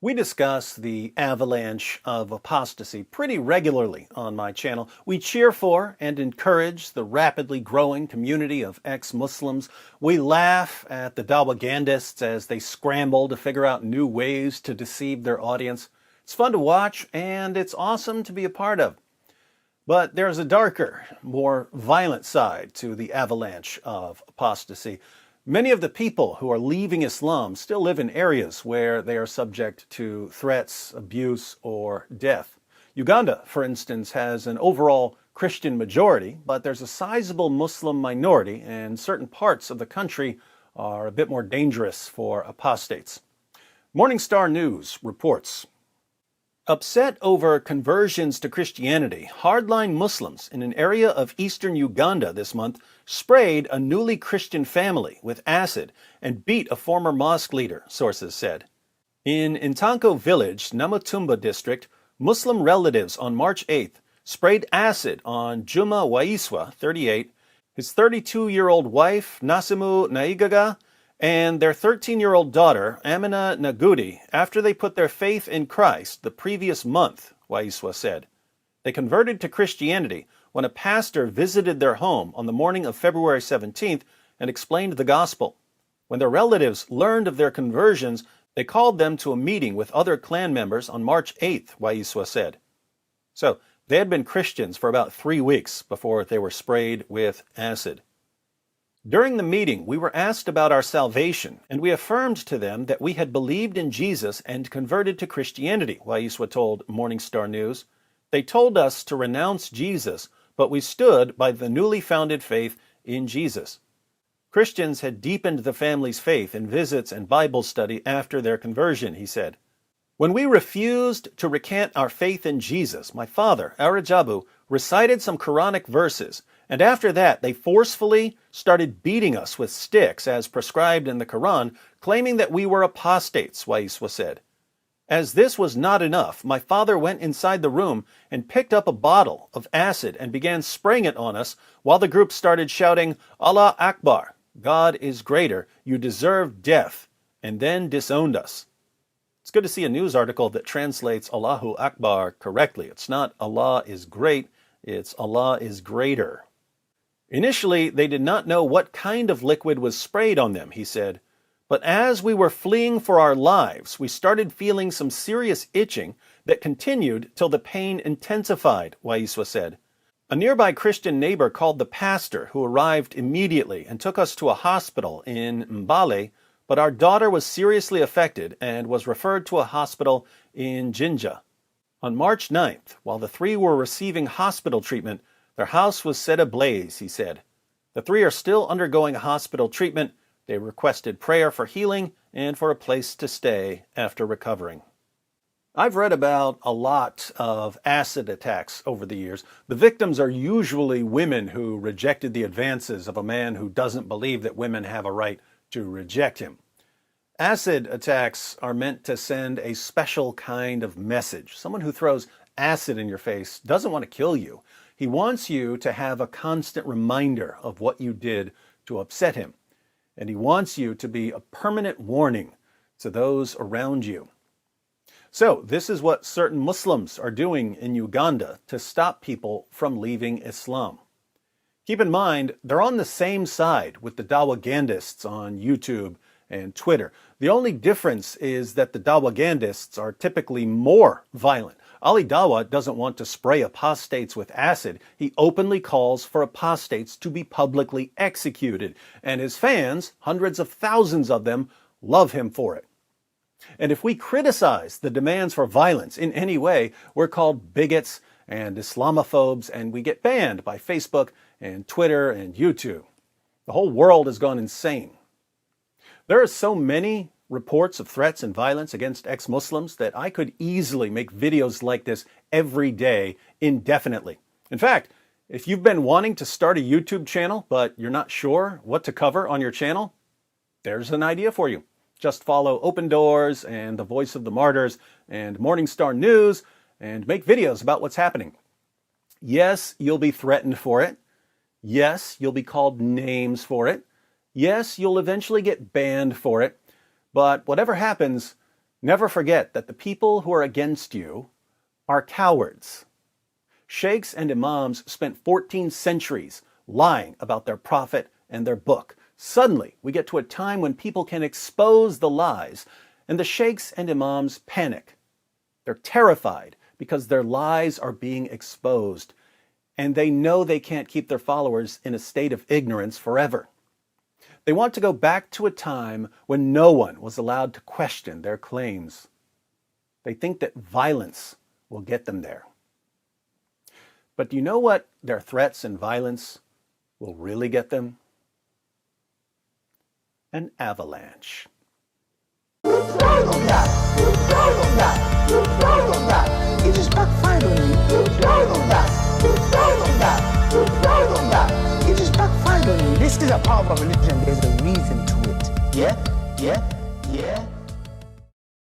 We discuss the avalanche of apostasy pretty regularly on my channel. We cheer for and encourage the rapidly growing community of ex-Muslims. We laugh at the Dawagandists as they scramble to figure out new ways to deceive their audience. It's fun to watch, and it's awesome to be a part of. But there's a darker, more violent side to the avalanche of apostasy. Many of the people who are leaving Islam still live in areas where they are subject to threats, abuse, or death. Uganda, for instance, has an overall Christian majority, but there's a sizable Muslim minority, and certain parts of the country are a bit more dangerous for apostates. Morning Star News reports, upset over conversions to Christianity, hardline Muslims in an area of eastern Uganda this month sprayed a newly Christian family with acid and beat a former mosque leader, sources said. In Intanko village, Namutumba district, Muslim relatives on March 8th sprayed acid on Juma Waiswa, 38, his 32-year-old wife, Nasimu Naigaga, and their 13-year-old daughter, Amina Nagudi, after they put their faith in Christ the previous month, Waiswa said. They converted to Christianity when a pastor visited their home on the morning of February 17th and explained the gospel. When their relatives learned of their conversions, they called them to a meeting with other clan members on March 8th, Waiswa said. So, they had been Christians for about 3 weeks before they were sprayed with acid. During the meeting, we were asked about our salvation, and we affirmed to them that we had believed in Jesus and converted to Christianity, Waiswa told Morning Star News. They told us to renounce Jesus, but we stood by the newly founded faith in Jesus. Christians had deepened the family's faith in visits and Bible study after their conversion, he said. When we refused to recant our faith in Jesus, my father, Arajabu, recited some Quranic verses, and after that they forcefully started beating us with sticks as prescribed in the Quran, claiming that we were apostates, Waiswa said. As this was not enough, my father went inside the room and picked up a bottle of acid and began spraying it on us while the group started shouting, Allahu Akbar, God is greater, you deserve death, and then disowned us. It's good to see a news article that translates Allahu Akbar correctly. It's not Allah is great, it's Allah is greater. Initially, they did not know what kind of liquid was sprayed on them, he said. But as we were fleeing for our lives, we started feeling some serious itching that continued till the pain intensified, Waiswa said. A nearby Christian neighbor called the pastor, who arrived immediately and took us to a hospital in Mbale, but our daughter was seriously affected and was referred to a hospital in Jinja. On March 9th, while the three were receiving hospital treatment, their house was set ablaze, he said. The three are still undergoing hospital treatment. They requested prayer for healing and for a place to stay after recovering. I've read about a lot of acid attacks over the years. The victims are usually women who rejected the advances of a man who doesn't believe that women have a right to reject him. Acid attacks are meant to send a special kind of message. Someone who throws acid in your face doesn't want to kill you. He wants you to have a constant reminder of what you did to upset him. And he wants you to be a permanent warning to those around you. So, this is what certain Muslims are doing in Uganda to stop people from leaving Islam. Keep in mind, they're on the same side with the Dawagandists on YouTube and Twitter. The only difference is that the Dawagandists are typically more violent. Ali Dawa doesn't want to spray apostates with acid. He openly calls for apostates to be publicly executed. And his fans, hundreds of thousands of them, love him for it. And if we criticize the demands for violence in any way, we're called bigots and Islamophobes, and we get banned by Facebook and Twitter and YouTube. The whole world has gone insane. There are so many reports of threats and violence against ex-Muslims that I could easily make videos like this every day indefinitely. In fact, if you've been wanting to start a YouTube channel, but you're not sure what to cover on your channel, there's an idea for you. Just follow Open Doors and The Voice of the Martyrs and Morning Star News and make videos about what's happening. Yes, you'll be threatened for it. Yes, you'll be called names for it. Yes, you'll eventually get banned for it. But whatever happens, Never forget that the people who are against you are cowards. Sheikhs and imams spent 14 centuries lying about their prophet and their book. Suddenly, we get to a time when people can expose the lies, and the sheikhs and imams panic. They're terrified because their lies are being exposed, and they know they can't keep their followers in a state of ignorance forever. They want to go back to a time when no one was allowed to question their claims. They think that violence will get them there. But do you know what their threats and violence will really get them? An avalanche. It just backfired on you. It just backfired on you. This is a part of a religion. There's a reason to it. Yeah?